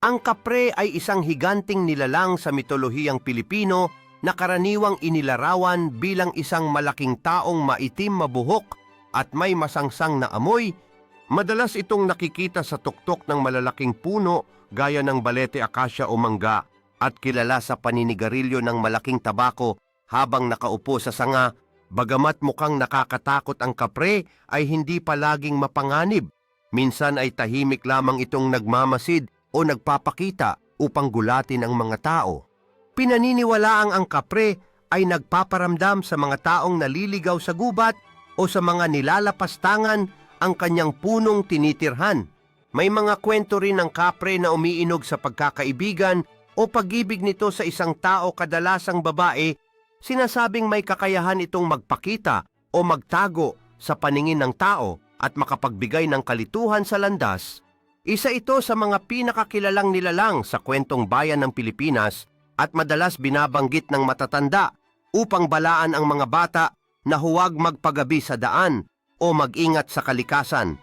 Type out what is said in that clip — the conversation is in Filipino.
Ang kapre ay isang higanting nilalang sa mitolohiyang Pilipino na karaniwang inilarawan bilang isang malaking taong maitim mabuhok at may masangsang na amoy. Madalas itong nakikita sa tuktok ng malalaking puno gaya ng balete akasya o mangga at kilala sa paninigarilyo ng malaking tabako habang nakaupo sa sanga. Bagamat mukhang nakakatakot ang kapre ay hindi palaging mapanganib. Minsan ay tahimik lamang itong nagmamasid o nagpapakita upang gulatin ang mga tao. Pinaniniwalaang ang kapre ay nagpaparamdam sa mga taong naliligaw sa gubat o sa mga nilalapastangan ang kanyang punong tinitirhan. May mga kwento rin ng kapre na umiinog sa pagkakaibigan o pag-ibig nito sa isang tao, kadalasang babae. Sinasabing may kakayahan itong magpakita o magtago sa paningin ng tao at makapagbigay ng kalituhan sa landas. Isa ito sa mga pinakakilalang nilalang sa kwentong bayan ng Pilipinas at madalas binabanggit ng matatanda upang balaan ang mga bata na huwag magpagabi sa daan o mag-ingat sa kalikasan.